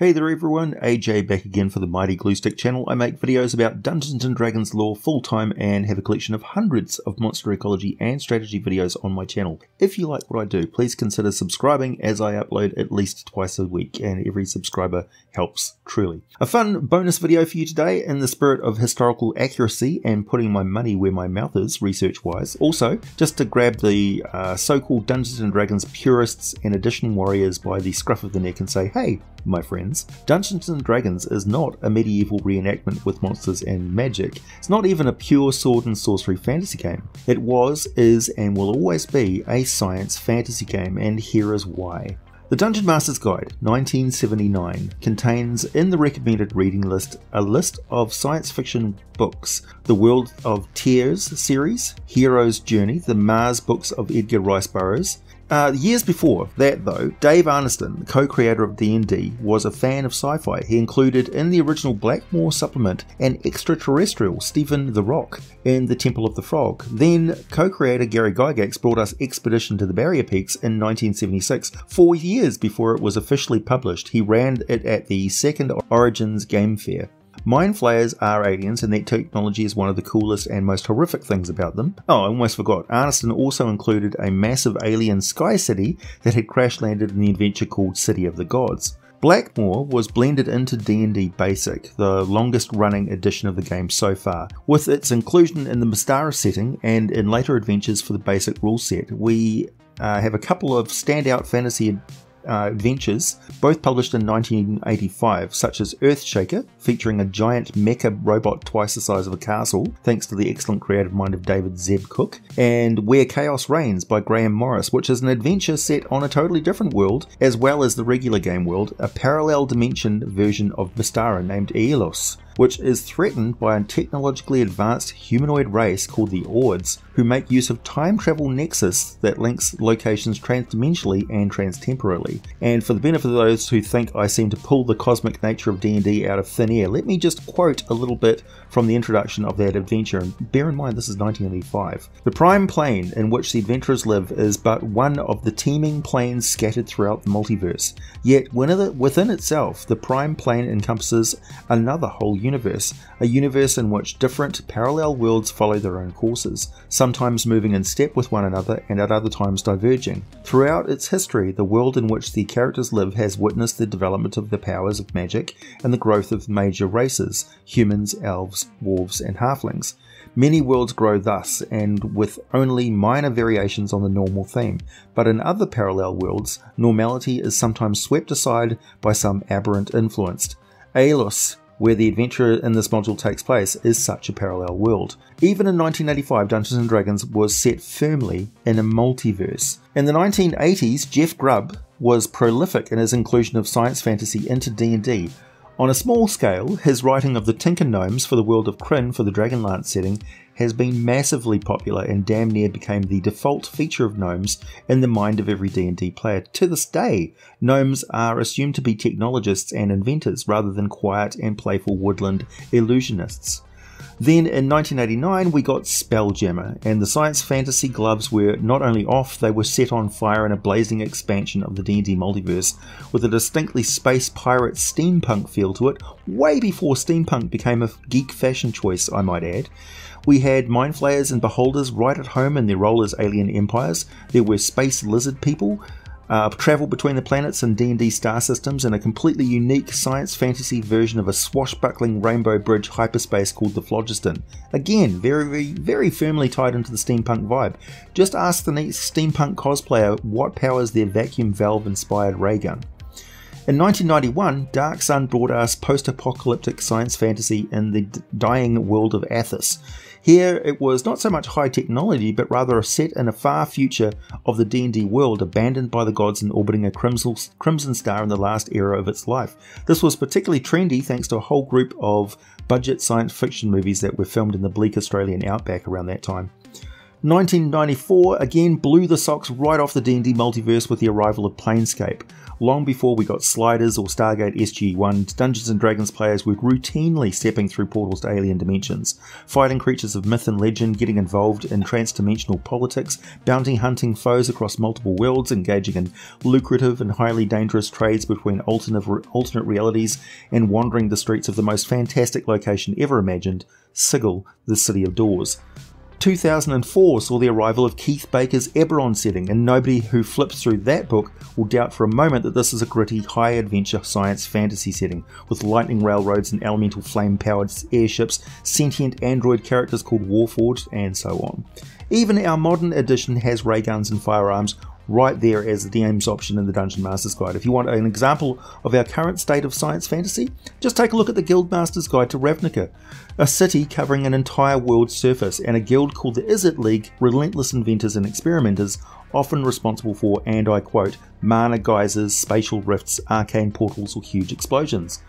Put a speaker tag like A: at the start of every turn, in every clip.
A: Hey there everyone, AJ back again for the Mighty Gluestick channel. I make videos about Dungeons & Dragons lore full-time and have a collection of hundreds of monster ecology and strategy videos on my channel. If you like what I do, please consider subscribing as I upload at least twice a week, and every subscriber helps truly. A fun bonus video for you today in the spirit of historical accuracy and putting my money where my mouth is research-wise. Also, just to grab the so-called Dungeons & Dragons purists and edition warriors by the scruff of the neck and say, hey, my friends, Dungeons & Dragons is not a medieval reenactment with monsters and magic. It's not even a pure sword and sorcery fantasy game. It was, is, and will always be a science fantasy game, and here is why. The Dungeon Master's Guide 1979 contains in the recommended reading list a list of science fiction books: the World of Tears series, Hero's Journey, the Mars books of Edgar Rice Burroughs. Years before that though, Dave Arneson, the co-creator of D&D, was a fan of sci-fi. He included in the original Blackmore supplement an extraterrestrial, Stephen the Rock, in the Temple of the Frog. Then co-creator Gary Gygax brought us Expedition to the Barrier Peaks in 1976, 4 years before it was officially published. He ran it at the second Origins Game Fair. Mind flayers are aliens, and that technology is one of the coolest and most horrific things about them. Oh, I almost forgot, Arneson also included a massive alien sky city that had crash landed in the adventure called City of the Gods. Blackmore was blended into D&D Basic, the longest running edition of the game so far, with its inclusion in the Mystara setting and in later adventures for the basic rule set. We have a couple of standout fantasy adventures, both published in 1985, such as Earthshaker, featuring a giant mecha robot twice the size of a castle, thanks to the excellent creative mind of David Zeb Cook, and Where Chaos Reigns by Graham Morris, which is an adventure set on a totally different world, as well as the regular game world, a parallel dimension version of Mystara named Aelos, which is threatened by a technologically advanced humanoid race called the Ords, who make use of time travel nexus that links locations transdimensionally and transtemporally. And for the benefit of those who think I seem to pull the cosmic nature of D&D out of thin air, let me just quote a little bit from the introduction of that adventure, and bear in mind this is 1985. The prime plane in which the adventurers live is but one of the teeming planes scattered throughout the multiverse, yet within itself the prime plane encompasses another whole universe, a universe in which different parallel worlds follow their own courses, sometimes moving in step with one another and at other times diverging. Throughout its history, the world in which the characters live has witnessed the development of the powers of magic and the growth of major races: humans, elves, dwarves, and halflings. Many worlds grow thus, and with only minor variations on the normal theme, but in other parallel worlds, normality is sometimes swept aside by some aberrant influence. Aelos, where the adventure in this module takes place, is such a parallel world. Even in 1985, Dungeons & Dragons was set firmly in a multiverse. In the 1980s, Jeff Grubb was prolific in his inclusion of science fantasy into D&D. On a small scale, his writing of the Tinker Gnomes for the world of Krynn for the Dragonlance setting has been massively popular and damn near became the default feature of gnomes in the mind of every D&D player. To this day, gnomes are assumed to be technologists and inventors rather than quiet and playful woodland illusionists. Then in 1989 we got Spelljammer, and the science fantasy gloves were not only off, they were set on fire in a blazing expansion of the D&D multiverse, with a distinctly space pirate steampunk feel to it, way before steampunk became a geek fashion choice, I might add. We had mind flayers and beholders right at home in their role as alien empires. There were space lizard people, travel between the planets and D&D star systems, and a completely unique science fantasy version of a swashbuckling rainbow bridge hyperspace called the Phlogiston. Again, very firmly tied into the steampunk vibe. Just ask the next steampunk cosplayer what powers their vacuum valve inspired ray gun. In 1991, Dark Sun brought us post-apocalyptic science fantasy in the dying world of Athos. Here it was not so much high technology, but rather a set in a far future of the D&D world, abandoned by the gods and orbiting a crimson star in the last era of its life. This was particularly trendy thanks to a whole group of budget science fiction movies that were filmed in the bleak Australian outback around that time. 1994 again blew the socks right off the D&D multiverse with the arrival of Planescape. Long before we got Sliders or Stargate SG-1, Dungeons & Dragons players were routinely stepping through portals to alien dimensions, fighting creatures of myth and legend, getting involved in trans-dimensional politics, bounty hunting foes across multiple worlds, engaging in lucrative and highly dangerous trades between alternate realities, and wandering the streets of the most fantastic location ever imagined, Sigil, the City of Doors. 2004 saw the arrival of Keith Baker's Eberron setting, and nobody who flips through that book will doubt for a moment that this is a gritty, high-adventure science fantasy setting, with lightning railroads and elemental flame-powered airships, sentient android characters called Warforged, and so on. Even our modern edition has ray guns and firearms right there as the DM's option in the Dungeon Master's Guide. If you want an example of our current state of science fantasy, just take a look at the Guildmaster's Guide to Ravnica, a city covering an entire world's surface, and a guild called the Izzard League, relentless inventors and experimenters, often responsible for, and I quote, mana geysers, spatial rifts, arcane portals, or huge explosions.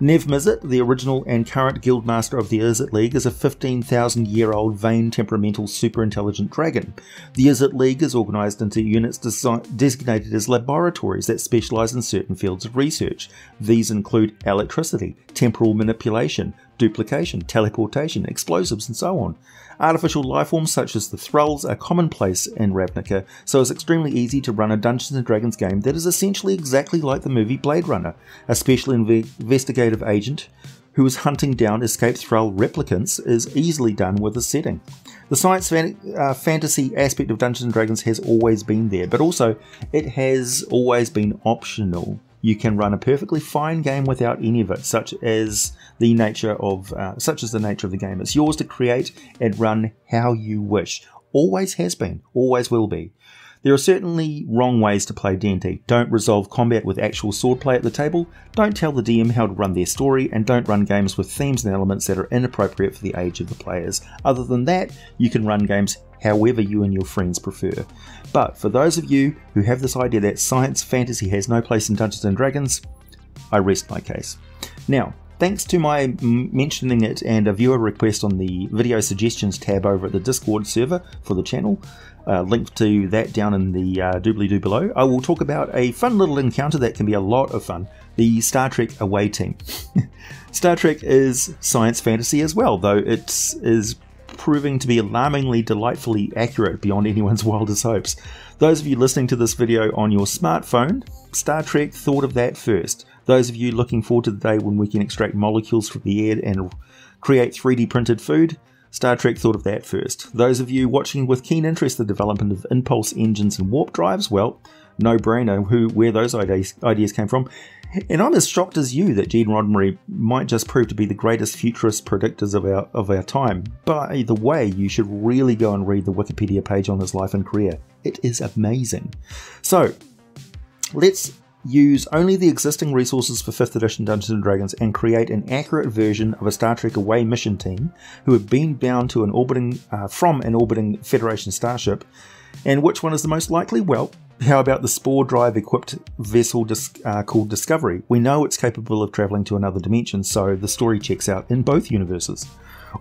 A: Nev Mizzet, the original and current Guildmaster of the Izzard League, is a 15,000-year-old vain, temperamental, super-intelligent dragon. The Izzard League is organised into units designated as laboratories that specialise in certain fields of research. These include electricity, temporal manipulation, duplication, teleportation, explosives, and so on. Artificial lifeforms such as the Thralls are commonplace in Ravnica, so it's extremely easy to run a Dungeons & Dragons game that is essentially exactly like the movie Blade Runner. A special investigative agent who is hunting down escaped Thrall replicants is easily done with this setting. The science fantasy aspect of Dungeons & Dragons has always been there, but also it has always been optional. You can run a perfectly fine game without any of it, such as the nature of the game. It's yours to create and run how you wish. Always has been, always will be. There are certainly wrong ways to play D&D. Don't resolve combat with actual swordplay at the table, don't tell the DM how to run their story, and don't run games with themes and elements that are inappropriate for the age of the players. Other than that, you can run games however you and your friends prefer. But for those of you who have this idea that science fantasy has no place in Dungeons & Dragons, I rest my case. Now, thanks to my mentioning it and a viewer request on the video suggestions tab over at the Discord server for the channel, link to that down in the doobly-doo below, I will talk about a fun little encounter that can be a lot of fun, the Star Trek Away Team. Star Trek is science fantasy as well, though it is proving to be alarmingly delightfully accurate beyond anyone's wildest hopes. Those of you listening to this video on your smartphone, Star Trek thought of that first. Those of you looking forward to the day when we can extract molecules from the air and create 3D printed food, Star Trek thought of that first. Those of you watching with keen interest the development of impulse engines and warp drives, well, no brainer where those ideas came from. And I'm as shocked as you that Gene Roddenberry might just prove to be the greatest futurist predictors of our time. By the way, you should really go and read the Wikipedia page on his life and career. It is amazing. So, let's use only the existing resources for 5th edition Dungeons & Dragons and create an accurate version of a Star Trek Away mission team who have been bound to from an orbiting Federation starship. And which one is the most likely? Well, how about the spore drive equipped vessel called Discovery? We know it's capable of travelling to another dimension, so the story checks out in both universes.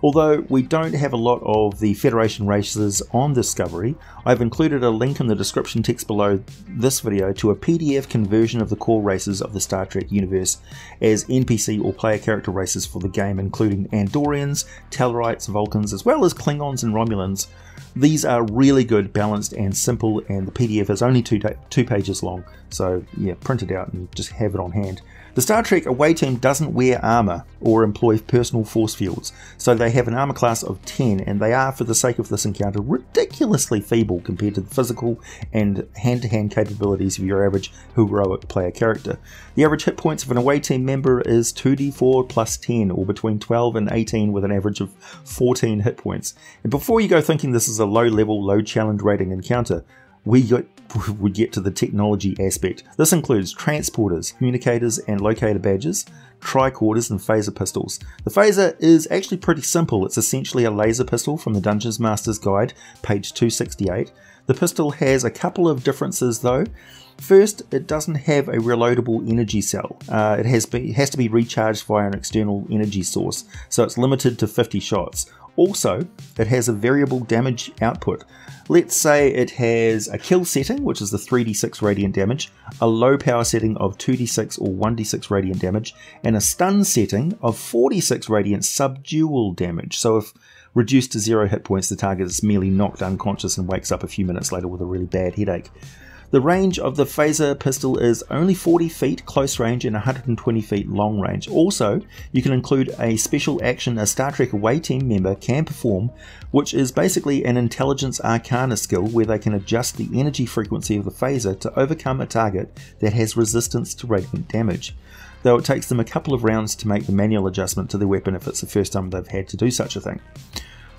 A: Although we don't have a lot of the Federation races on Discovery, I've included a link in the description text below this video to a PDF conversion of the core races of the Star Trek universe as NPC or player character races for the game, including Andorians, Tellarites, Vulcans, as well as Klingons and Romulans. These are really good, balanced and simple, and the PDF is only two pages long, so yeah, print it out and just have it on hand. The Star Trek Away Team doesn't wear armour or employ personal force fields, so they have an armour class of 10, and they are, for the sake of this encounter, ridiculously feeble compared to the physical and hand-to-hand capabilities of your average heroic player character. The average hit points of an Away Team member is 2d4 plus 10, or between 12 and 18 with an average of 14 hit points. And before you go thinking this is a low-level, low-challenge rating encounter, we get to the technology aspect. This includes transporters, communicators and locator badges, tricorders and phaser pistols. The phaser is actually pretty simple. It's essentially a laser pistol from the Dungeons Master's Guide, page 268. The pistol has a couple of differences though. First, it doesn't have a reloadable energy cell. It has to be recharged via an external energy source, so it's limited to 50 shots. Also, it has a variable damage output. Let's say it has a kill setting, which is the 3d6 radiant damage, a low power setting of 2d6 or 1d6 radiant damage, and a stun setting of 4d6 radiant subdual damage. So if reduced to 0 hit points, the target is merely knocked unconscious and wakes up a few minutes later with a really bad headache. The range of the phaser pistol is only 40 feet close range and 120 feet long range. Also, you can include a special action a Star Trek away team member can perform, which is basically an intelligence arcana skill where they can adjust the energy frequency of the phaser to overcome a target that has resistance to radiant damage, though it takes them a couple of rounds to make the manual adjustment to their weapon if it's the first time they've had to do such a thing.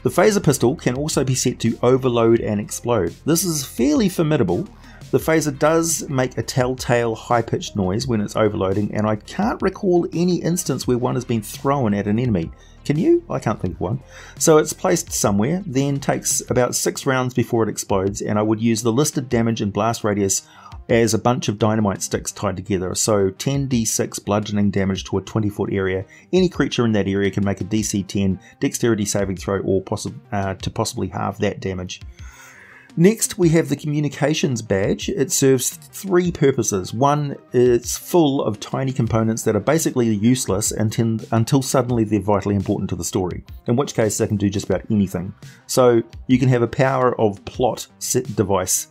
A: The phaser pistol can also be set to overload and explode. This is fairly formidable. The phaser does make a telltale high-pitched noise when it's overloading, and I can't recall any instance where one has been thrown at an enemy. Can you? I can't think of one. So it's placed somewhere, then takes about 6 rounds before it explodes, and I would use the listed damage and blast radius as a bunch of dynamite sticks tied together. So 10d6 bludgeoning damage to a 20-foot area. Any creature in that area can make a DC 10 dexterity saving throw or to possibly halve that damage. Next, we have the communications badge. It serves 3 purposes. One, it's full of tiny components that are basically useless until suddenly they're vitally important to the story, in which case they can do just about anything. So you can have a power of plot set device.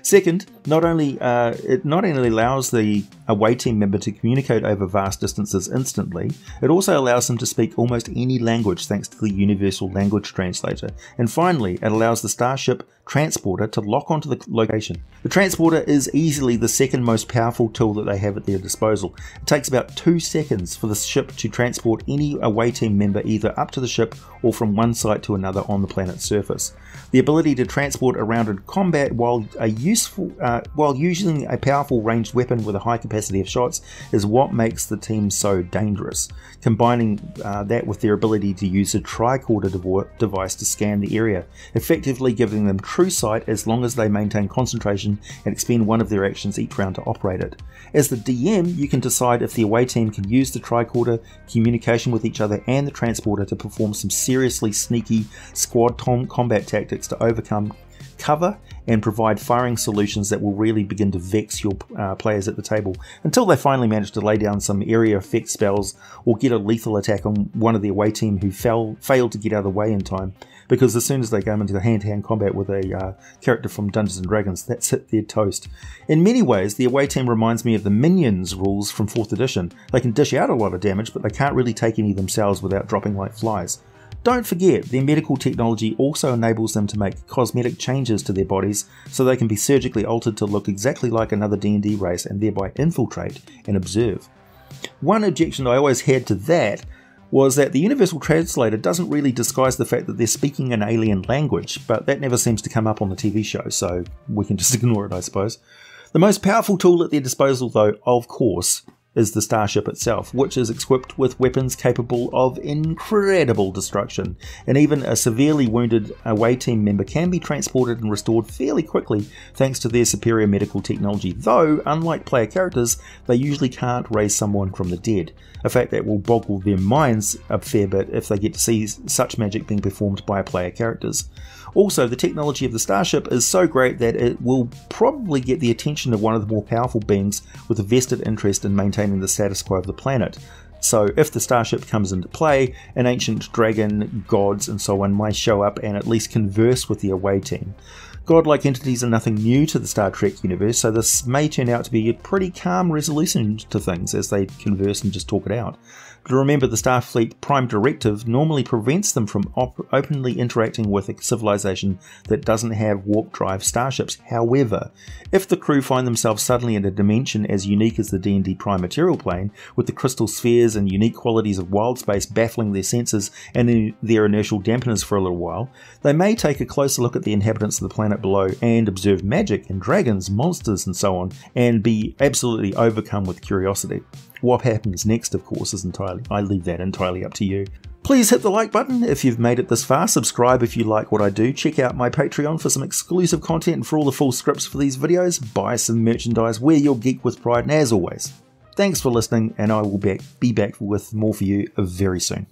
A: Second, it not only allows the away team member to communicate over vast distances instantly, it also allows them to speak almost any language thanks to the universal language translator. And finally, it allows the starship transporter to lock onto the location. The transporter is easily the second most powerful tool that they have at their disposal. It takes about 2 seconds for the ship to transport any away team member either up to the ship or from one site to another on the planet's surface. The ability to transport around in combat while using a powerful ranged weapon with a high capacity of shots is what makes the team so dangerous. Combining that with their ability to use a tricorder device to scan the area, effectively giving them true sight as long as they maintain concentration and expend one of their actions each round to operate it. As the DM, you can decide if the away team can use the tricorder, communication with each other, and the transporter to perform some seriously sneaky squad combat tactics to overcome cover and provide firing solutions that will really begin to vex your players at the table, until they finally manage to lay down some area effect spells or get a lethal attack on one of the away team who failed to get out of the way in time, because as soon as they go into hand-to-hand combat with a character from Dungeons & Dragons, that's it, they're toast. In many ways, the away team reminds me of the Minions rules from 4th edition. They can dish out a lot of damage, but they can't really take any themselves without dropping like flies. Don't forget, their medical technology also enables them to make cosmetic changes to their bodies so they can be surgically altered to look exactly like another D&D race and thereby infiltrate and observe. One objection I always had to that was that the Universal Translator doesn't really disguise the fact that they're speaking an alien language, but that never seems to come up on the TV show, so we can just ignore it, I suppose. The most powerful tool at their disposal, though, of course, is the starship itself, which is equipped with weapons capable of incredible destruction, and even a severely wounded away team member can be transported and restored fairly quickly thanks to their superior medical technology, though, unlike player characters, they usually can't raise someone from the dead, a fact that will boggle their minds a fair bit if they get to see such magic being performed by player characters. Also, the technology of the starship is so great that it will probably get the attention of one of the more powerful beings with a vested interest in maintaining the status quo of the planet. So if the starship comes into play, an ancient dragon, gods and so on might show up and at least converse with the away team. Godlike entities are nothing new to the Star Trek universe, so this may turn out to be a pretty calm resolution to things as they converse and just talk it out. But remember, the Starfleet Prime Directive normally prevents them from openly interacting with a civilization that doesn't have warp drive starships. However, if the crew find themselves suddenly in a dimension as unique as the D&D Prime Material Plane, with the crystal spheres and unique qualities of wild space baffling their senses and their inertial dampeners for a little while, they may take a closer look at the inhabitants of the planet below and observe magic and dragons, monsters and so on, and be absolutely overcome with curiosity. What happens next, of course, I leave that entirely up to you. Please hit the like button if you've made it this far, subscribe if you like what I do, check out my Patreon for some exclusive content and for all the full scripts for these videos, buy some merchandise, wear your geek with pride, and as always, thanks for listening, and I will be back with more for you very soon.